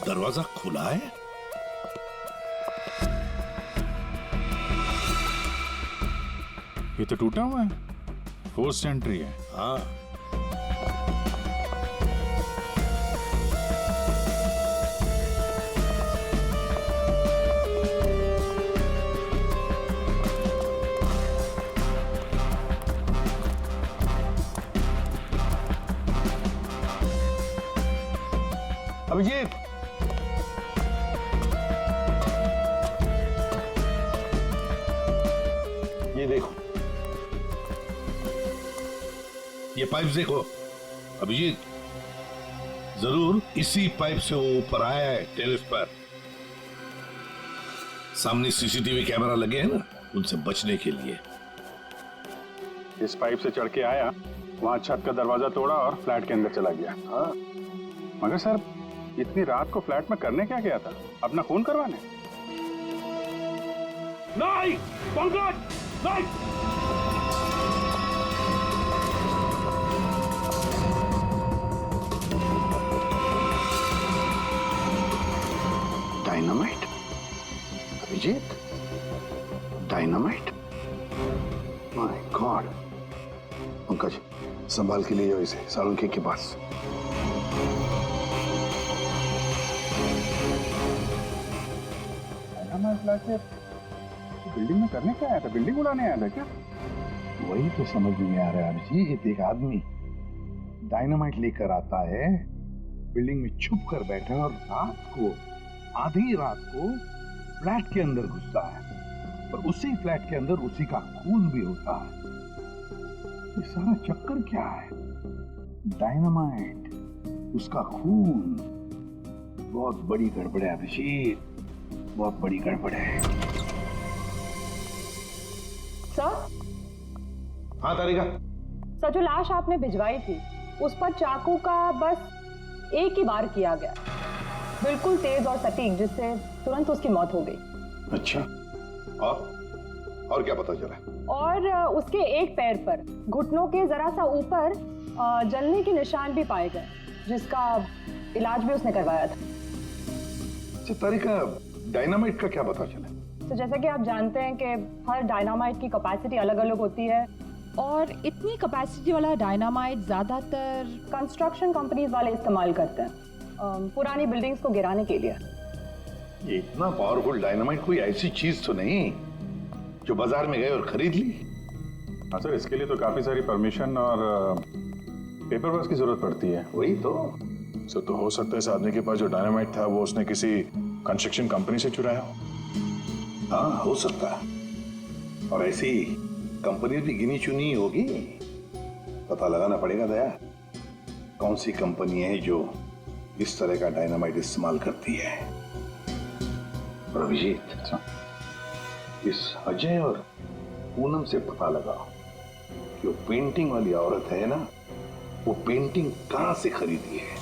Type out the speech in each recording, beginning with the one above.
दरवाजा खुला है। ये तो टूटा हुआ है, फोर्स्ड एंट्री है। हाँ, अभिजीत, ये देखो, ये पाइप देखो अभिजीत, जरूर इसी पाइप से वो ऊपर आया है टेरेस पर। सामने सीसीटीवी कैमरा लगे हैं ना, उनसे बचने के लिए। इस पाइप से चढ़ के आया, वहां छत का दरवाजा तोड़ा और फ्लैट के अंदर चला गया। हाँ, मगर सर, इतनी रात को फ्लैट में करने क्या गया था? अपना खून करवाने? नहीं पंकज, नहीं। Dynamite? Abhijit, dynamite? My God. Pankaj, संभाल के ले जाओ इसे सालुंखे के पास। फ्लैट से बिल्डिंग में करने क्या आया था? बिल्डिंग उड़ाने आया था क्या? वही तो समझ में नहीं आ रहा है अभिजीत। एक आदमी डायनामाइट लेकर आता है, बिल्डिंग में छुप कर बैठा है और रात को, आधी रात को फ्लैट के अंदर घुसता है और उसी फ्लैट के अंदर उसी का खून भी होता है। ये सारा चक्कर क्या है? डायनामाइट, उसका खून। बहुत बड़ी गड़बड़ है अभिजीत, बहुत बड़ी गड़बड़ है। सर? हाँ तारिका। सर, जो लाश आपने भिजवाई थी उस पर चाकू का बस एक ही बार किया गया, बिल्कुल तेज और सटीक, जिससे तुरंत उसकी मौत हो गई। अच्छा, और क्या पता चला? और उसके एक पैर पर घुटनों के जरा सा ऊपर जलने के निशान भी पाए गए, जिसका इलाज भी उसने करवाया था। अच्छा तारिका, डायनामाइट का क्या पता चला? तो जैसा कि आप जानते हैं कि हर डायनामाइट की कैपेसिटी अलग अलग होती है, और इतनी कैपेसिटी वाला डायनामाइट ज्यादातर कंस्ट्रक्शन कंपनीज वाले इस्तेमाल करते हैं पुरानी बिल्डिंग्स को गिराने के लिए। ये इतना पावरफुल डायनामाइट कोई ऐसी चीज तो नहीं जो बाजार में गए और खरीद ली? हाँ सर, इसके लिए तो काफी सारी परमिशन और पेपर वर्क की जरूरत पड़ती है। वही तो। सर, तो हो सकता है इस आदमी के पास जो डायनामाइट था वो उसने किसी कंस्ट्रक्शन कंपनी से चुराया हो। हाँ, हो सकता है। और ऐसी कंपनी भी गिनी चुनी होगी। पता लगाना पड़ेगा दया, कौन सी कंपनी है जो इस तरह का डायनामाइट इस्तेमाल करती है। और अभिजीत, इस अजय और पूनम से पता लगाओ कि वो पेंटिंग वाली औरत है ना, वो पेंटिंग कहां से खरीदी है।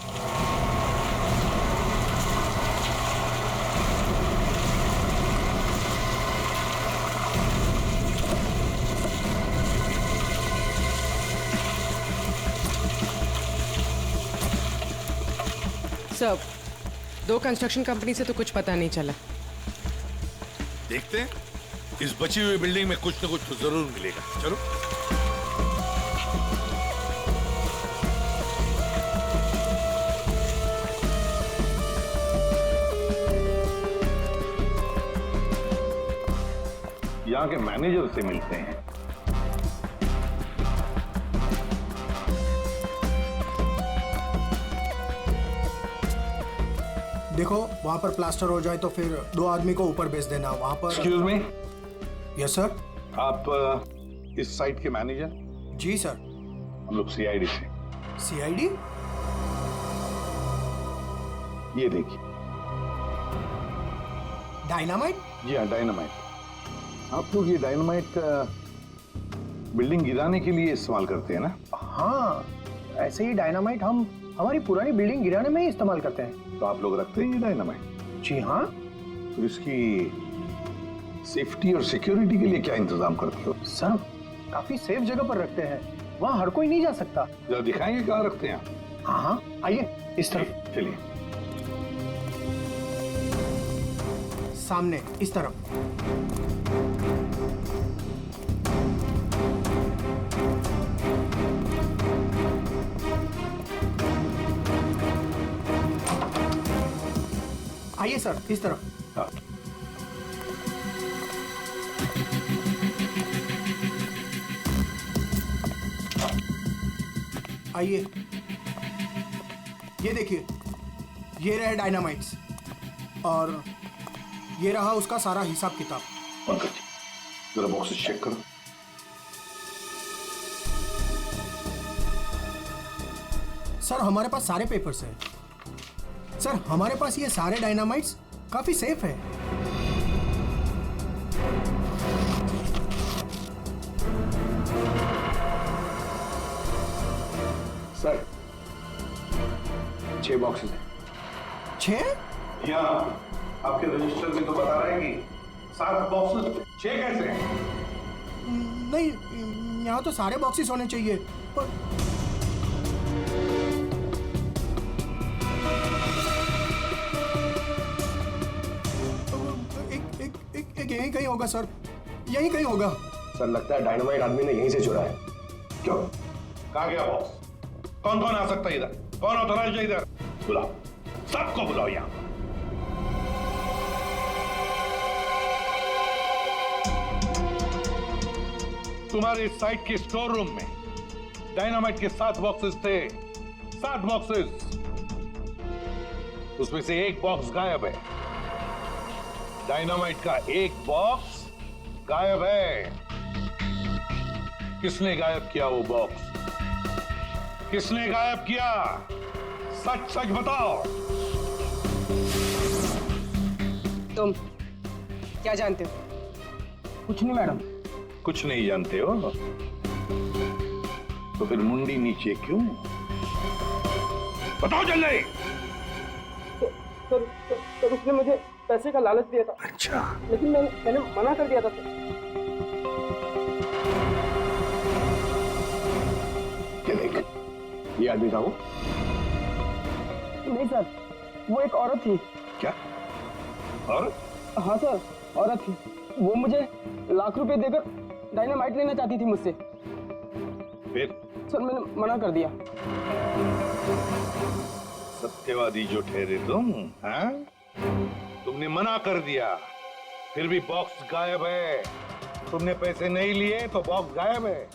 सर, दो कंस्ट्रक्शन कंपनी से तो कुछ पता नहीं चला। देखते हैं, इस बची हुई बिल्डिंग में कुछ न कुछ तो जरूर मिलेगा। चलो। यहाँ के मैनेजर से मिलते हैं। देखो, वहाँ पर प्लास्टर हो जाए तो फिर 2 आदमी को ऊपर भेज देना। वहाँ पर। Excuse me. Yes sir. आप इस साइट के मैनेजर? जी सर। हम लोग सीआईडी से। सीआईडी? ये देखिए। डायनामाइट? जी हाँ, डायनामाइट। आप लोग ये डायनामाइट बिल्डिंग गिराने के लिए इस्तेमाल करते हैं ना? हाँ, ऐसे ही डायनामाइट हम हमारी पुरानी बिल्डिंग गिराने में ही इस्तेमाल करते हैं। तो आप लोग रखते हैं ये डायनामाइट? जी हाँ। तो इसकी सेफ्टी और सिक्योरिटी के लिए क्या इंतजाम करते हो? सर, काफी सेफ जगह पर रखते हैं, वहाँ हर कोई नहीं जा सकता। जरा दिखाएंगे कहाँ रखते हैं? हाँ हाँ, आइए इस तरफ। चलिए। सामने इस तरफ। आइए सर, इस तरफ। हाँ। आइए, ये देखिए, ये रहे डायनामाइट्स और ये रहा उसका सारा हिसाब किताब। पंकज जी, जरा बॉक्सेस चेक करो। सर हमारे पास सारे पेपर्स हैं। सर हमारे पास ये सारे डायनामाइट्स काफी सेफ है। सर 6 बॉक्सेस हैं। 6? यहाँ आपके रजिस्टर में तो बता रहे हैं कि 7 बॉक्सेस, 6 कैसे हैं? नहीं, यहाँ तो सारे बॉक्सेस होने चाहिए, पर एक यहीं कहीं होगा सर, यहीं कहीं होगा। सर लगता है डायनामाइट आदमी ने यहीं से चुराया है। क्यों? कहाँ गया बॉक्स? कौन कौन आ सकता है इधर? कौन ऑथराइज है इधर? बुलाओ, सबको बुलाओ यहाँ। तुम्हारे साइट के स्टोर रूम में डायनामाइट के 7 बॉक्सेस थे। 7 बॉक्सेस, उसमें से एक बॉक्स गायब है। डायनामाइट का एक बॉक्स गायब है। किसने गायब किया वो बॉक्स? किसने गायब किया? सच सच बताओ। तुम क्या जानते हो? कुछ नहीं मैडम। कुछ नहीं जानते हो तो फिर मुंडी नीचे क्यों? बताओ जल्दी। सर उसने मुझे पैसे का लालच दिया था। अच्छा, लेकिन मैंने मना कर दिया था सर। क्या देख, ये आदमी था वो? नहीं सर, वो एक औरत थी। क्या? और हाँ सर, औरत थी। वो मुझे लाख रुपए देकर डायनामाइट लेना चाहती थी मुझसे। फिर? सर मैंने मना कर दिया। सत्यवादी जो ठहरे तुम, हाँ? तुमने मना कर दिया, फिर भी बॉक्स गायब है। तुमने पैसे नहीं लिए तो बॉक्स गायब है।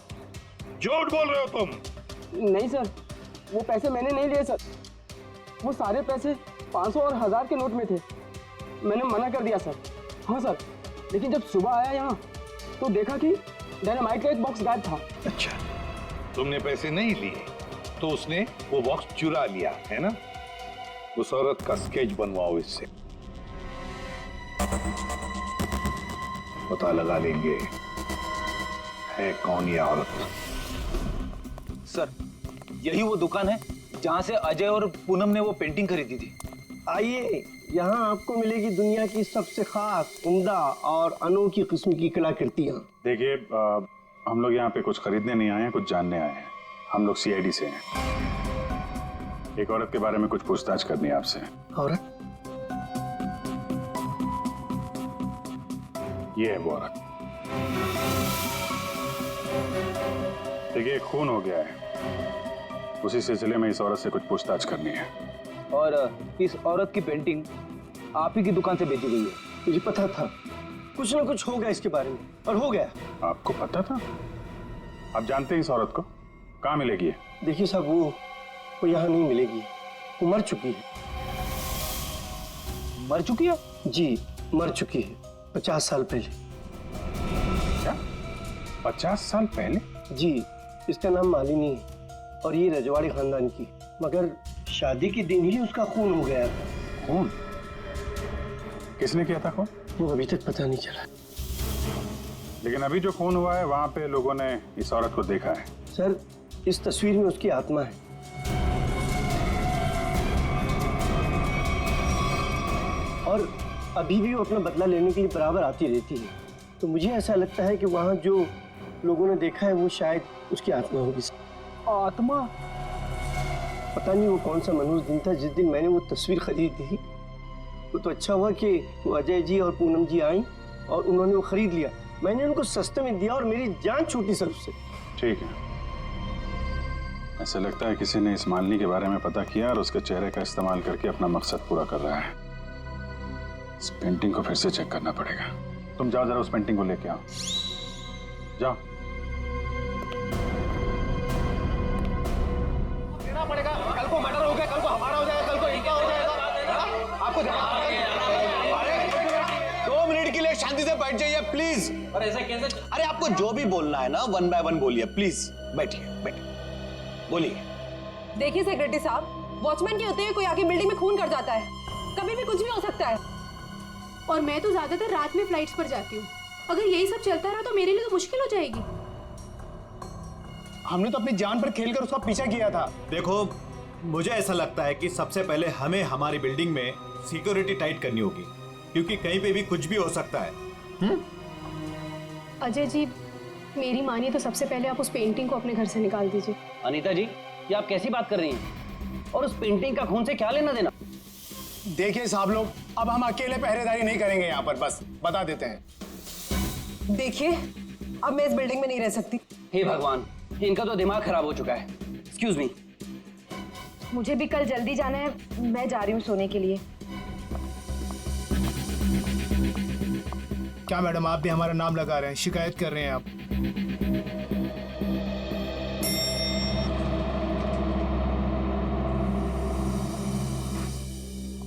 झूठ बोल रहे हो तुम। नहीं सर, वो पैसे मैंने नहीं लिए सर। वो सारे पैसे 500 और 1000 के नोट में थे। मैंने मना कर दिया सर। हाँ सर, लेकिन जब सुबह आया यहाँ तो देखा कि डायनामाइट का एक बॉक्स गायब था। अच्छा, तुमने पैसे नहीं लिए तो उसने वो बॉक्स चुरा लिया है ना? उस औरत का स्केच बनवाओ इससे, पता लगा लेंगे है कौन ये औरत। सर यही वो दुकान है जहां से अजय और पूनम ने वो पेंटिंग खरीदी थी। आइए, यहाँ आपको मिलेगी दुनिया की सबसे खास, उम्दा और अनोखी किस्म की कलाकृतियाँ। देखिए, हम लोग यहाँ पे कुछ खरीदने नहीं आए हैं, कुछ जानने आए हैं। हम लोग सीआईडी से हैं। एक औरत के बारे में कुछ पूछताछ करनी है आपसे। औरत? ये है वो औरत। देखिए, खून हो गया है, उसी सिलसिले में इस औरत से कुछ पूछताछ करनी है। और इस औरत की पेंटिंग आप ही की दुकान से बेची गई है। मुझे पता था कुछ ना कुछ होगा इसके बारे में, और हो गया। आपको पता था? आप जानते हैं इस औरत को? कहाँ मिलेगी? देखिए साहब, वो यहाँ नहीं मिलेगी। वो मर चुकी है। मर चुकी है? जी, मर चुकी है 50 साल पहले। क्या? 50 साल पहले? जी, इसका नाम मालिनी है और ये रजवाड़ी खानदान की, मगर शादी के दिन ही उसका खून हो गया था। खून? किसने किया था खून? वो अभी तक पता नहीं चला। लेकिन अभी जो खून हुआ है वहां पे लोगों ने इस औरत को देखा है। सर, इस तस्वीर में उसकी आत्मा है। और अभी भी वो अपना बदला लेने के लिए बराबर आती रहती है। तो मुझे ऐसा लगता है कि वहाँ जो लोगों ने देखा है वो शायद उसकी आत्मा होगी। आत्मा? पता नहीं वो कौन सा मनहूस दिन था जिस दिन मैंने वो तस्वीर खरीदी थी। वो तो अच्छा हुआ कि वो अजय जी और पूनम जी आई और उन्होंने वो खरीद लिया। मैंने उनको सस्ते में दिया और मेरी जान छूटी सर उससे। ठीक है, ऐसा लगता है किसी ने इस मालिनी के बारे में पता किया और उसके चेहरे का इस्तेमाल करके अपना मकसद पूरा कर रहा है। इस पेंटिंग को फिर से चेक करना पड़ेगा। तुम जाओ जरा उस पेंटिंग को लेके आओ, जाओ। देना पड़ेगा, कल को मर्डर हो गया, कल को हमारा हो जाएगा, कल को इनका हो जाएगा। आपको 2 मिनट के लिए शांति से बैठ जाइए प्लीज। अरे ऐसा कैसे? अरे आपको जो भी बोलना है ना 1 बाय 1 बोलिए प्लीज। बैठिए बैठिए, बोलिए। देखिए सेक्रेटरी साहब, वॉचमैन के होते हुए कोई आके बिल्डिंग में खून कर जाता है, कभी भी कुछ भी हो सकता है। और मैं तो ज्यादातर रात में फ्लाइट्स पर जाती हूँ। अगर यही सब चलता रहा तो मेरे लिए तो मुश्किल हो जाएगी। हमने तो अपनी जान पर खेलकर उसका पीछा किया था। देखो, मुझे ऐसा लगता है कि सबसे पहले हमें हमारी बिल्डिंग में सिक्योरिटी टाइट करनी होगी, क्योंकि कहीं पे भी कुछ भी हो सकता है। अजय जी, मेरी मानिए तो सबसे पहले आप उस पेंटिंग को अपने घर से निकाल दीजिए। अनीता जी, ये आप कैसी बात कर रही हैं? और उस पेंटिंग का खून से क्या लेना देना? देखिए साहब लोग, अब हम अकेले पहरेदारी नहीं करेंगे यहाँ पर, बस बता देते हैं। देखिए, अब मैं इस बिल्डिंग में नहीं रह सकती। हे भगवान, इनका तो दिमाग खराब हो चुका है। Excuse me. मुझे भी कल जल्दी जाना है, मैं जा रही हूँ सोने के लिए। क्या मैडम, आप भी हमारा नाम लगा रहे हैं, शिकायत कर रहे हैं आप?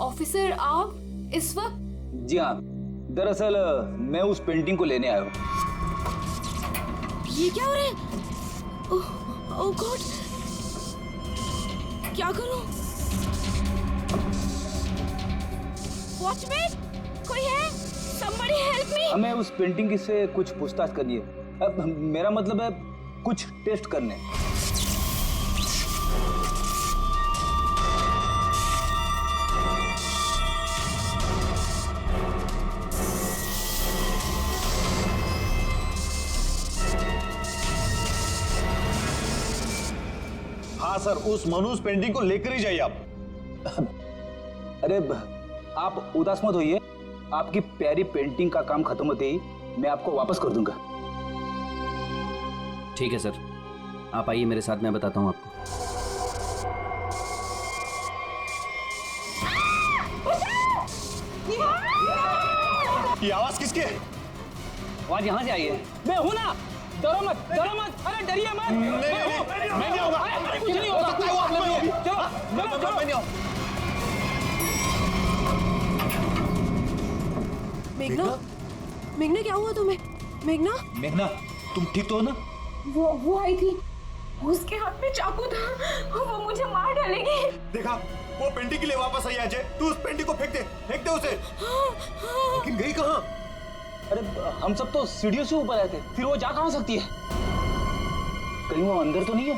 ऑफिसर, आप इस वक्त? जी हाँ, दरअसल मैं उस पेंटिंग को लेने आया हूँ। ये क्या हो रहा है? ओह गॉड, क्या करूं? वॉचमैन, कोई है? Somebody help me! हमें उस पेंटिंग से कुछ पूछताछ करनी है। अब मेरा मतलब है कुछ टेस्ट करने। हाँ सर, उस मनुष्य पेंटिंग को लेकर ही जाइए आप। अरे आप उदास मत होइए, आपकी प्यारी पेंटिंग का काम खत्म होते ही मैं आपको वापस कर दूंगा। ठीक है सर, आप आइए मेरे साथ, मैं बताता हूँ आपको। ये आवाज किसकी है? आवाज यहाँ से आई है। मैं हूँ ना, डरो मत, डरो मत, अरे डरिए मत। मैं नहीं होगा, कुछ नहीं हो सकता है, वो आप लोग भी। चलो, मैं नहीं हूँ। मेघना, मेघना क्या हुआ तुम्हें? मेघना, मेघना, तुम ठीक तो हो ना? वो आई थी, उसके हाथ में चाकू था, वो मुझे मार डालेगी। देखा, वो पेंटिंग के लिए वापस आई अजय। तू उस पेंटिंग को फेंक दे उसे। लेकिन गई कहाँ? अरे हम सब तो सीढ़ियों से ऊपर आए थे, फिर वो जा कहाँ सकती है? कहीं वो अंदर तो नहीं है?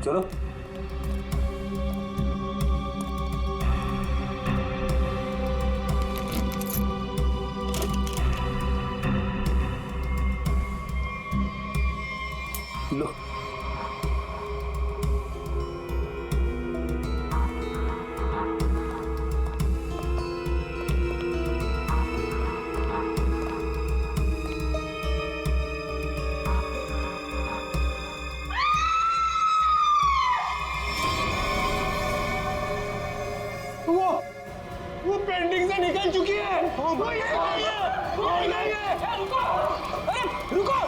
चलो। लो, वो पेंटिंग से निकल चुकी है। वो ये रुको, अरे रुको।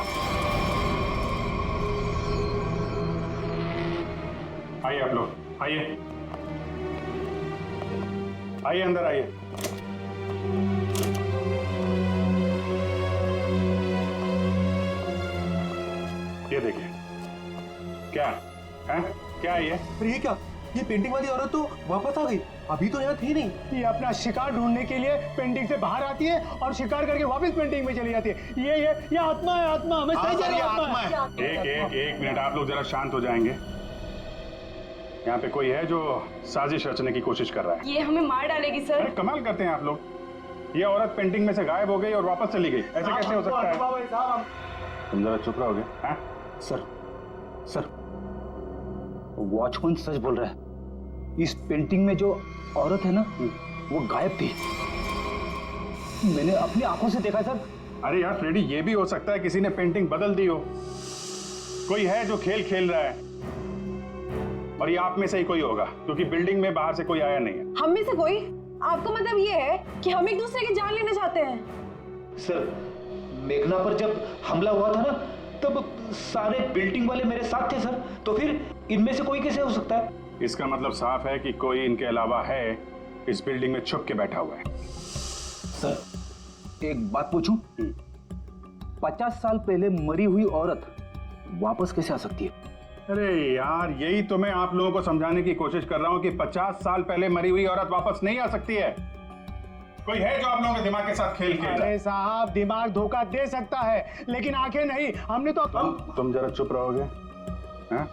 आइए आप लोग, आइए आइए, अंदर आइए। ये देखिए, क्या है? क्या है ये? अरे ये क्या? ये पेंटिंग वाली औरत तो वापस आ गई, अभी तो यहाँ थी नहीं। ये अपना शिकार ढूंढने के लिए पेंटिंग से बाहर आती है और शिकार करके वापस पेंटिंग में चली जाती है। ये आत्मा है, आत्मा। हमें सही सर, ये आत्मा है। एक मिनट, आप लोग जरा शांत हो जाएंगे। यहाँ पे कोई है जो साजिश रचने की कोशिश कर रहा है। ये हमें मार डालेगी सर। अरे कमाल करते हैं आप लोग। ये औरत पेंटिंग में से गायब हो गई और वापस चली गई, ऐसे कैसे हो सकता है? तुम जरा चुप रहोगे? हाँ? सर, वॉचमैन सच बोल रहा है। इस पेंटिंग में जो औरत है ना, वो गायब थी। मैंने अपनी आंखों से देखा सर। अरे यार फ्रेडी, ये भी हो सकता है किसी ने पेंटिंग बदल दी हो। कोई है जो खेल खेल रहा है, और ये आप में से ही कोई होगा, क्योंकि बिल्डिंग में बाहर से कोई आया नहीं है। हम में से कोई? आपका मतलब ये है कि हम एक दूसरे की जान लेना चाहते हैं? सर, मेघना पर जब हमला हुआ था ना, तब सारे बिल्डिंग वाले मेरे साथ थे सर। तो फिर इनमें से कोई कैसे हो सकता है? इसका मतलब साफ है कि कोई इनके अलावा है, इस बिल्डिंग में छुप के बैठा हुआ है। सर, एक बात पूछूं? 50 साल पहले मरी हुई औरत वापस कैसे आ सकती है? अरे यार, यही तो मैं आप लोगों को समझाने की कोशिश कर रहा हूं कि 50 साल पहले मरी हुई औरत वापस नहीं आ सकती है। कोई है जो आप लोगों के दिमाग के साथ खेल खेल रहा है? अरे साहब, दिमाग धोखा दे सकता है, लेकिन आंखें नहीं। हमने तो तुम जरा चुप रहोगे? हाँ?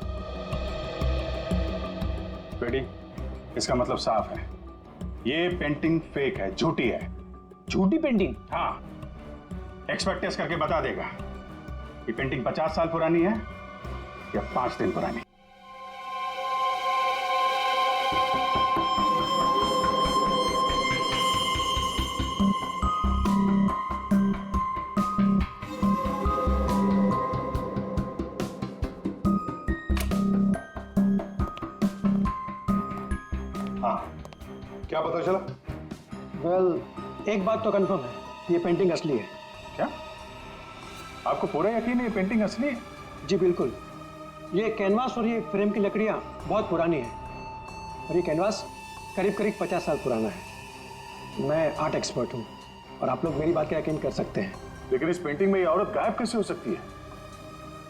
फ्रेडी, इसका मतलब साफ है, ये पेंटिंग फेक है, झूठी है। झूठी पेंटिंग? हाँ, एक्सपर्ट टेस्ट करके बता देगा कि पेंटिंग 50 साल पुरानी है या 5 दिन पुरानी। हाँ, क्या पता चला? वेल, एक बात तो कंफर्म है, ये पेंटिंग असली है। क्या आपको पूरा यकीन है ये पेंटिंग असली है? जी बिल्कुल। ये कैनवास और ये फ्रेम की लकड़ियाँ बहुत पुरानी है, और ये कैनवास करीब करीब 50 साल पुराना है। मैं आर्ट एक्सपर्ट हूँ, और आप लोग मेरी बात का यकीन कर सकते हैं। लेकिन इस पेंटिंग में ये औरत गायब कैसे हो सकती है,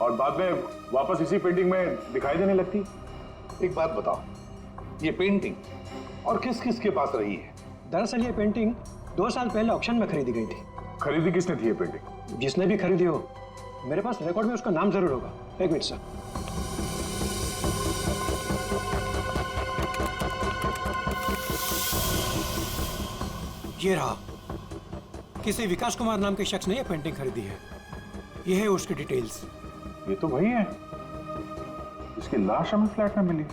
और बाद में वापस इसी पेंटिंग में दिखाई देने लगती? एक बात बताओ, ये पेंटिंग और किस किस के पास रही है? दरअसल ये पेंटिंग 2 साल पहले ऑक्शन में खरीदी गई थी। खरीदी किसने थी ये पेंटिंग? जिसने भी खरीदी हो, मेरे पास रिकॉर्ड में उसका नाम जरूर होगा। एक मिनट सर। ये रहा, किसी विकास कुमार नाम के शख्स ने यह पेंटिंग खरीदी है। ये है उसकी डिटेल्स। ये तो वही है, इसकी लाश हमें फ्लैट में मिली।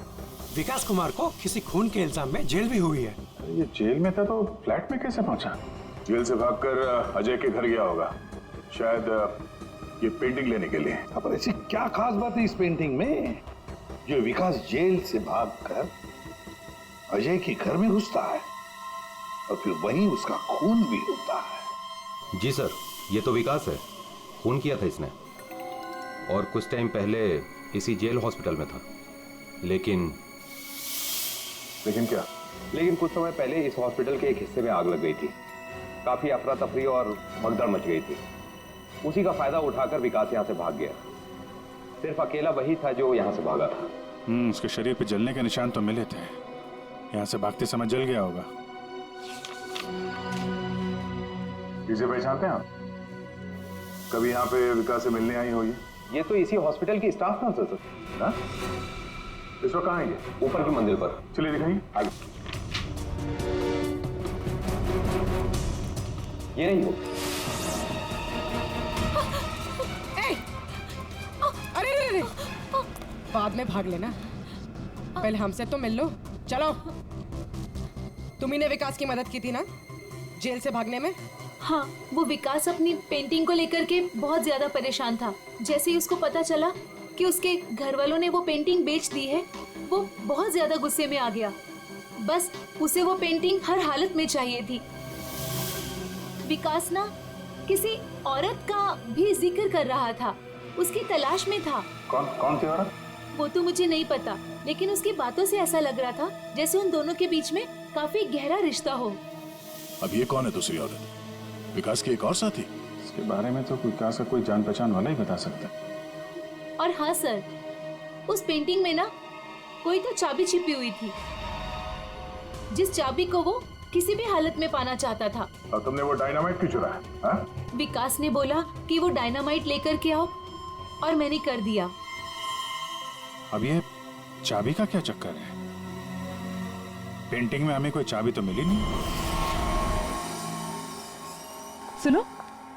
विकास कुमार को किसी खून के इल्जाम में जेल भी हुई है। ये जेल में था तो फ्लैट में कैसे पहुंचा? जेल से भागकर अजय के घर गया होगा, शायद ये पेंटिंग लेने के लिए। पर ऐसी क्या खास बात है इस पेंटिंग में जो विकास जेल से भागकर अजय के घर में घुसता है और फिर वहीं उसका खून भी होता है? जी सर, ये तो विकास है, खून किया था इसने, और कुछ टाइम पहले इसी जेल हॉस्पिटल में था। लेकिन क्या? लेकिन कुछ समय पहले इस हॉस्पिटल के एक हिस्से में आग लग गई थी। काफी अफरा तफरी और भगदड़ मच गई थी। उसी का फायदा उठाकर विकास यहाँ से भाग गया। सिर्फ अकेला वही था जो यहाँ से भागा था। उसके शरीर पे जलने के निशान तो मिले थे, यहाँ से भागते समय जल गया होगा। इसे पहचानते हैं आप? कभी यहाँ पे विकास से मिलने आई हो? ये तो इसी हॉस्पिटल की स्टाफ नर्स है सर। ना? इस वक्त कहाँ है ये? ऊपर की मंजिल पर। चलिए दिखाइए। आगे। ये नहीं वो। अरे बाद में भाग लेना, पहले हमसे तो मिल लो। चलो, तुम्ही ने विकास की मदद की थी ना जेल से भागने में? हाँ, वो विकास अपनी पेंटिंग को लेकर के बहुत ज्यादा परेशान था। जैसे ही उसको पता चला कि उसके घर वालों ने वो पेंटिंग बेच दी है, वो बहुत ज्यादा गुस्से में आ गया। बस उसे वो पेंटिंग हर हालत में चाहिए थी। विकास ना किसी औरत का भी जिक्र कर रहा था, उसकी तलाश में था। कौन सी औरत? वो तो मुझे नहीं पता, लेकिन उसकी बातों से ऐसा लग रहा था जैसे उन दोनों के बीच में काफी गहरा रिश्ता हो। अब ये कौन है दूसरी औरत? विकास की एक और साथी? इसके बारे में तो विकास का कोई जान पहचान वाला ही बता सकता है। और हाँ सर, उस पेंटिंग में ना कोई तो चाबी छिपी हुई थी, जिस चाबी को वो किसी भी हालत में पाना चाहता था। और तुमने वो डायनामाइट क्यों चुराया? विकास ने बोला कि वो डायनामाइट लेकर के आओ, और मैंने कर दिया। अब ये चाबी का क्या चक्कर है? पेंटिंग में हमें कोई चाबी तो मिली नहीं। सुनो,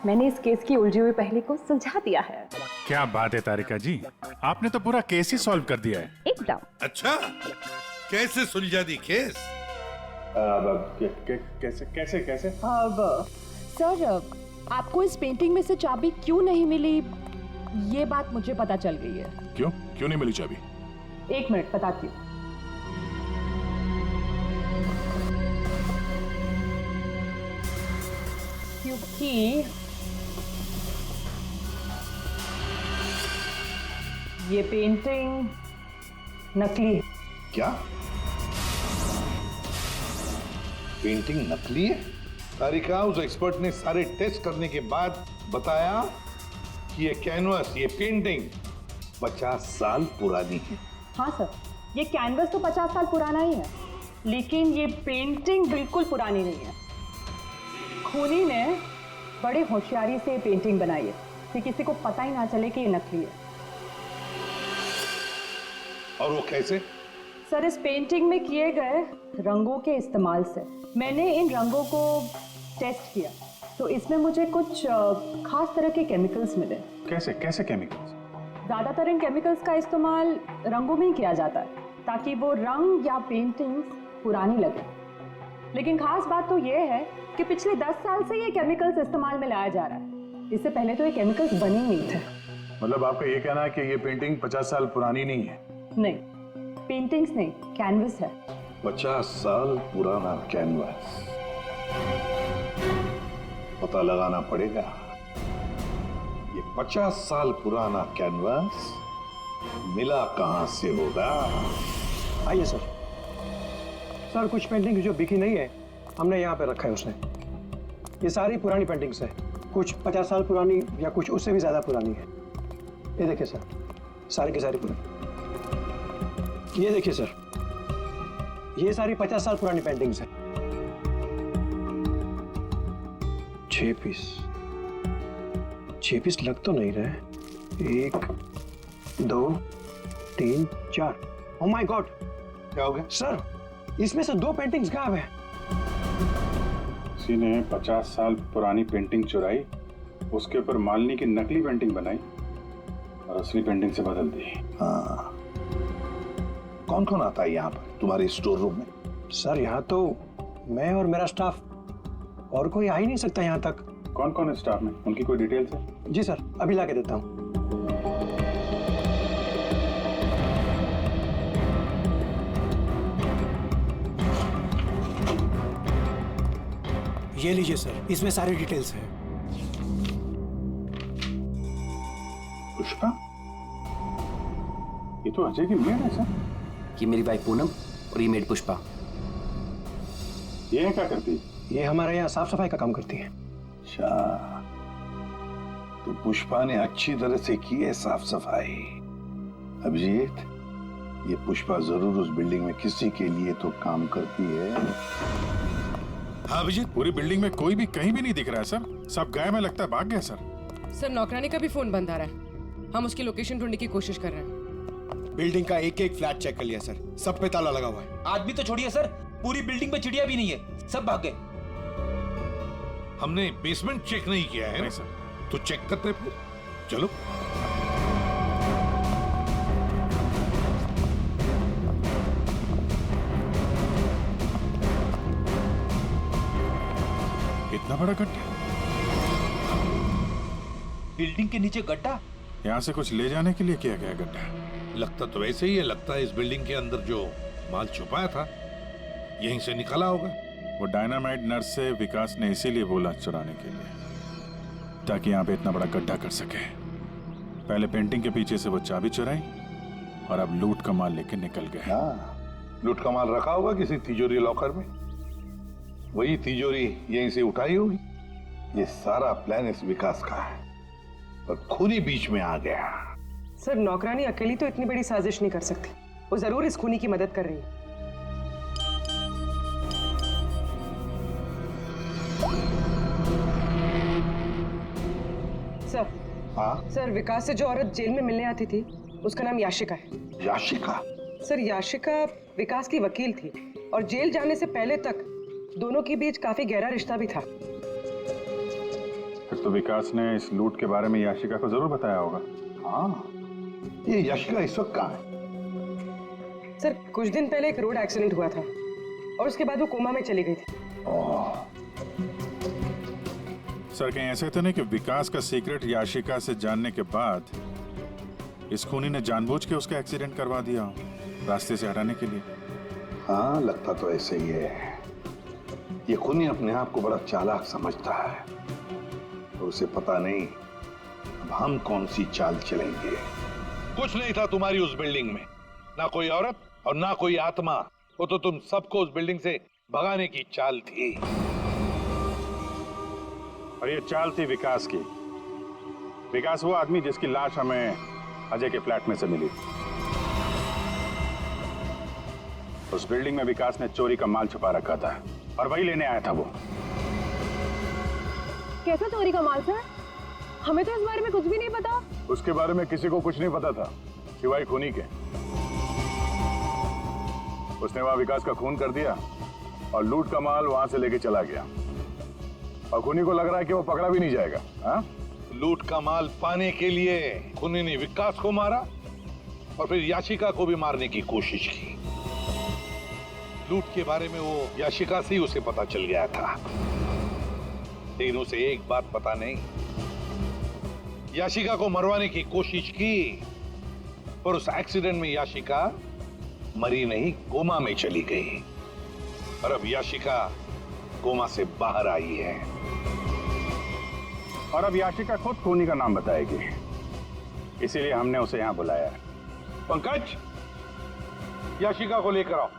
मैंने इस केस की उलझी हुई पहेली को सुलझा दिया है। क्या बात है तारिका जी, आपने तो पूरा केस ही सॉल्व कर दिया है। एकदम। अच्छा, कैसे सुलझा दी केस? कैसे कैसे कैसे? अब सर, आपको इस पेंटिंग में से चाबी क्यों नहीं मिली, ये बात मुझे पता चल गई है। क्यों नहीं मिली चाबी? 1 मिनट बताती हूँ। क्योंकि ये पेंटिंग नकली है। क्या पेंटिंग नकली है? तारिका, उस एक्सपर्ट ने सारे टेस्ट करने के बाद बताया कि ये कैनवास, ये पेंटिंग 50 साल पुरानी है। हाँ सर, ये कैनवस तो 50 साल पुराना ही है, लेकिन ये पेंटिंग बिल्कुल पुरानी नहीं है। खूनी ने बड़े होशियारी से पेंटिंग बनाई है कि किसी को पता ही ना चले कि ये नकली है। और वो कैसे? सर, इस पेंटिंग में किए गए रंगों के इस्तेमाल से मैंने इन रंगों को टेस्ट किया, तो इसमें मुझे कुछ खास तरह के केमिकल्स मिले। कैसे कैसे केमिकल्स? ज्यादातर इन केमिकल्स का इस्तेमाल रंगों में ही किया जाता है ताकि वो रंग या पेंटिंग्स पुरानी लगे। लेकिन खास बात तो ये है कि पिछले 10 साल से ये केमिकल्स इस्तेमाल में लाया जा रहा है। इससे पहले तो ये केमिकल्स बने ही नहीं थे। मतलब आपका ये कहना है कि ये पेंटिंग 50 साल पुरानी नहीं है? नहीं, पेंटिंग्स नहीं, कैनवस है। 50 साल पुराना कैनवास। पता लगाना पड़ेगा ये 50 साल पुराना कैनवास मिला कहां से होगा। आइए सर। सर, कुछ पेंटिंग जो बिकी नहीं है हमने यहाँ पे रखा है उसने। ये सारी पुरानी पेंटिंग्स है, कुछ 50 साल पुरानी या कुछ उससे भी ज्यादा पुरानी है। ये देखिए सर, सारी की सारी पुरानी। ये देखिए सर, ये सारी 50 साल पुरानी पेंटिंग्स है। 6 पीस लग तो नहीं रहे। 1 2 3 4। ओह माय गॉड, क्या हो गया सर? इसमें से 2 पेंटिंग्स गायब है। किसी ने 50 साल पुरानी पेंटिंग चुराई, उसके ऊपर मालिनी की नकली पेंटिंग बनाई और असली पेंटिंग से बदल दी। हाँ, कौन कौन आता है यहाँ पर तुम्हारे स्टोर रूम में? सर, यहाँ तो मैं और मेरा स्टाफ, और कोई आ ही नहीं सकता यहाँ तक। कौन कौन है स्टाफ में? उनकी कोई डिटेल्स है? जी सर, अभी ला के देता हूँ। ये लीजिए सर, इसमें सारी डिटेल्स है। पुष्पा, ये तो अजय की मेड है सर। ये मेरी वाइफ पूनम और ये मेड पुष्पा। ये क्या करती है? ये हमारे यहाँ साफ सफाई का काम करती है। अच्छा, तो पुष्पा ने अच्छी तरह से की है साफ सफाई। अभिजीत, ये पुष्पा जरूर उस बिल्डिंग में किसी के लिए तो काम करती है। हाँ अभिजीत, पूरी बिल्डिंग में कोई भी कहीं भी नहीं दिख रहा है सर। सब गायब है, लगता है भाग गया सर। सर, नौकरानी का भी फोन बंद आ रहा है। हम उसकी लोकेशन ढूंढने की कोशिश कर रहे हैं। बिल्डिंग का एक एक फ्लैट चेक कर लिया सर, सब पे ताला लगा हुआ है। आदमी तो छोड़िए सर, पूरी बिल्डिंग में चिड़िया भी नहीं है, सब भाग गए। हमने बेसमेंट चेक नहीं किया है ना सर, तो चेक करते फिर। चलो। इतना बड़ा गड्ढा? बिल्डिंग के नीचे गड्ढा? यहाँ से कुछ ले जाने के लिए किया गया गड्ढा। लगता तो वैसे ही है, लगता है इस बिल्डिंग के अंदर जो माल छुपाया था यहीं से निकला होगा। वो डायनामाइट नर्स से विकास ने इसीलिए बोला चुराने के लिए, ताकि यहाँ पे इतना बड़ा गड्ढा कर सके। पहले पेंटिंग के पीछे से वो चाबी चुराई और अब लूट का माल लेके निकल गए। हाँ, लूट का माल रखा होगा किसी तिजोरी लॉकर में, वही तिजोरी यहीं से उठाई होगी। ये सारा प्लान इस विकास का है, पर खूनी बीच में आ गया। सर, नौकरानी अकेली तो इतनी बड़ी साजिश नहीं कर सकती। वो जरूर इस खूनी की मदद कर रही है। सर। हाँ? सर, विकास से जो औरत जेल में मिलने आती थी उसका नाम याशिका है। याशिका? सर, याशिका विकास की वकील थी और जेल जाने से पहले तक दोनों के बीच काफी गहरा रिश्ता भी था। फिर तो विकास ने इस लूट के बारे में याशिका को जरूर बताया होगा। हाँ, ये यशिका इस वक्त कहाँ है? सर कुछ दिन पहले एक रोड एक्सीडेंट हुआ था और उसके बाद वो कोमा में चली गई थी। सर कहीं ऐसे तो नहीं कि विकास का सीक्रेट याशिका से जानने के बाद इस खूनी ने जानबूझ के उसका एक्सीडेंट करवा दिया हो, रास्ते से हटाने के लिए? हाँ, लगता तो ऐसे ही है। ये खूनी अपने आप को बड़ा चालाक समझता है और उसे पता नहीं अब हम कौन सी चाल चलेंगे। कुछ नहीं था तुम्हारी उस बिल्डिंग में, ना कोई औरत और ना कोई आत्मा। वो तो तुम सबको उस बिल्डिंग से भगाने की चाल थी। और ये चाल थी विकास की। विकास वो आदमी जिसकी लाश हमें अजय के फ्लैट में से मिली। उस बिल्डिंग में विकास ने चोरी का माल छुपा रखा था और वही लेने आया था वो। कैसा चोरी का माल सर? हमें तो इस बारे में कुछ भी नहीं पता। उसके बारे में किसी को कुछ नहीं पता था सिवाय खूनी के। उसने वहां विकास का खून कर दिया और लूट का माल वहां से लेके चला गया। और खूनी को लग रहा है कि वो पकड़ा भी नहीं जाएगा। हाँ? लूट का माल पाने के लिए खूनी ने विकास को मारा और फिर याशिका को भी मारने की कोशिश की। लूट के बारे में वो याशिका से ही उसे पता चल गया था, लेकिन उसे एक बात पता नहीं, याशिका को मरवाने की कोशिश की पर उस एक्सीडेंट में याशिका मरी नहीं, कोमा में चली गई। और अब याशिका कोमा से बाहर आई है और अब याशिका खुद खूनी का नाम बताएगी, इसीलिए हमने उसे यहां बुलाया है। पंकज, याशिका को लेकर आओ।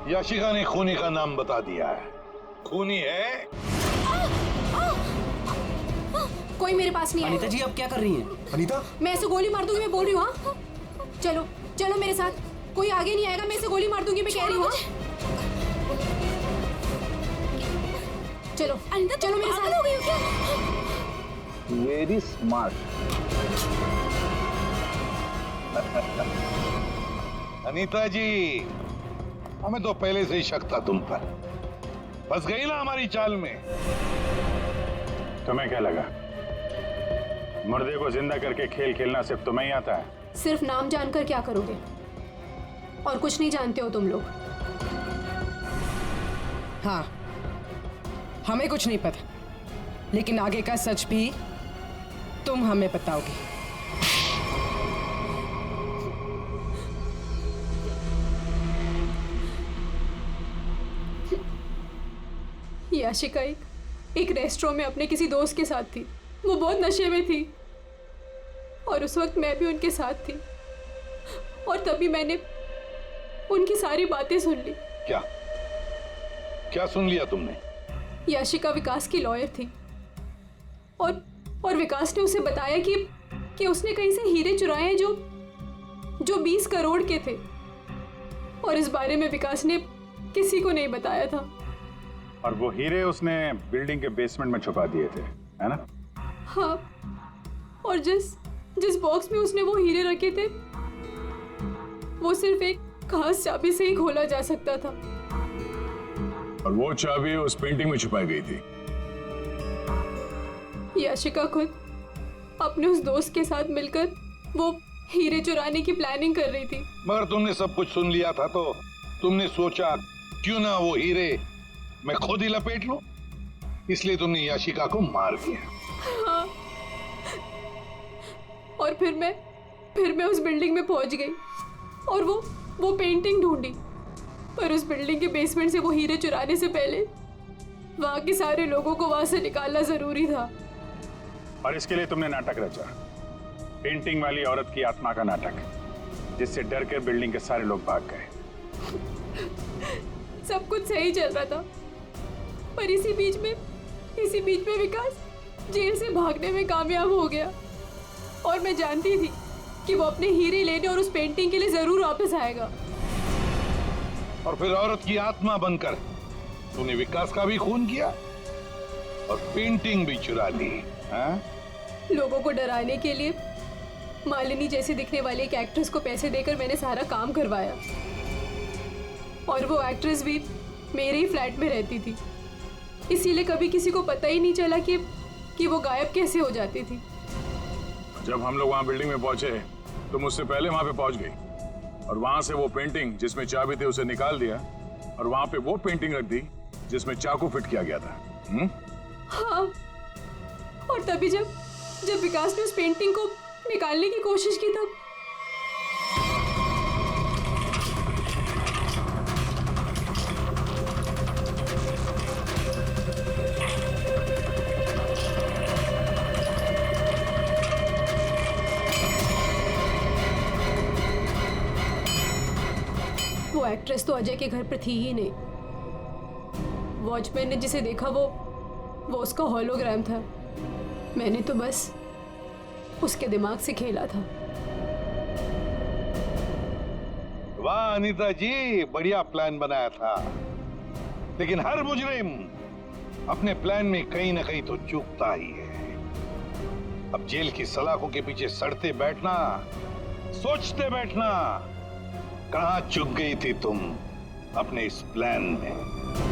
याशिका ने खूनी का नाम बता दिया है। खूनी है। कोई मेरे पास नहीं है। अनीता जी आप क्या कर रही हैं? अनीता, मैं ऐसे गोली मार दूंगी, मैं बोल रही हूँ। हाँ चलो चलो मेरे साथ, कोई आगे नहीं आएगा, मैं ऐसे गोली मार दूंगी, मैं कह रही हूँ। चलो अनीता, चलो मेरे साथ। हो गई क्या? Very smart. अनीता जी, हमें तो पहले से ही शक था तुम पर। फंस गई ना हमारी चाल में। तुम्हें क्या लगा मुर्दे को जिंदा करके खेल खेलना सिर्फ तुम्हें ही आता है? सिर्फ नाम जानकर क्या करोगे? और कुछ नहीं जानते हो तुम लोग। हाँ, हमें कुछ नहीं पता, लेकिन आगे का सच भी तुम हमें बताओगे। याशिका एक रेस्टोरेंट में अपने किसी दोस्त के साथ थी। वो बहुत नशे में थी और उस वक्त मैं भी उनके साथ थी और तभी मैंने उनकी सारी बातें सुन ली। क्या क्या सुन लिया तुमने? याशिका विकास की लॉयर थी और विकास ने उसे बताया कि उसने कहीं से हीरे चुराए हैं जो 20 करोड़ के थे और इस बारे में विकास ने किसी को नहीं बताया था। और वो हीरे उसने बिल्डिंग के बेसमेंट में छुपा दिए थे, है ना? हाँ, और जिस बॉक्स में उसने वो हीरे रखे थे वो सिर्फ एक खास चाबी से ही खोला जा सकता था। और वो चाबी उस पेंटिंग में छुपाई गई थी। याशिका खुद अपने उस दोस्त के साथ मिलकर वो हीरे चुराने की प्लानिंग कर रही थी। मगर तुमने सब कुछ सुन लिया था तो तुमने सोचा क्यों ना वो हीरे मैं खुद ही लपेट लूं, इसलिए तुमने याशिका को मार दिया। हाँ, और फिर मैं उस बिल्डिंग में पहुंच गई और वो पेंटिंग ढूंढी, पर उस बिल्डिंग के बेसमेंट से वो हीरे चुराने से पहले वहां के सारे लोगों को वहां से निकालना जरूरी था। और इसके लिए तुमने नाटक रचा, पेंटिंग वाली औरत की आत्मा का नाटक, जिससे डर कर बिल्डिंग के सारे लोग भाग गए। सब कुछ सही चल रहा था, पर इसी बीच में विकास जेल से भागने में कामयाब हो गया। और मैं जानती थी कि वो अपने हीरे लेने और उस पेंटिंग के लिए जरूर वापस आएगा। और फिर औरत की आत्मा बनकर तूने विकास का भी खून किया और पेंटिंग भी चुरा ली। हाँ? लोगों को डराने के लिए मालिनी जैसे दिखने वाली एक एक्ट्रेस को पैसे देकर मैंने सारा काम करवाया। और वो एक्ट्रेस भी मेरे ही फ्लैट में रहती थी, इसीलिए कभी किसी को पता ही नहीं चला कि वो गायब कैसे हो जाती थी। जब हम लोग वहां बिल्डिंग में पहुंचे तो मुझसे पहले वहां पे पहुंच गई और वहां से वो पेंटिंग जिसमें चाबी थी उसे निकाल दिया और वहां पे वो पेंटिंग रख दी जिसमें चाकू फिट किया गया था। हाँ, और तभी जब विकास ने उस पेंटिंग को निकालने की कोशिश की तब वो एक्ट्रेस तो अजय के घर पर थी ही नहीं। वॉचमैन ने जिसे देखा वो उसका होलोग्राम था। मैंने तो बस उसके दिमाग से खेला था। वाह अनीता जी, बढ़िया प्लान बनाया था, लेकिन हर मुजरिम अपने प्लान में कहीं ना कहीं तो चूकता ही है। अब जेल की सलाखों के पीछे सड़ते बैठना, सोचते बैठना, कहां चूक गई थी तुम अपने इस प्लान में?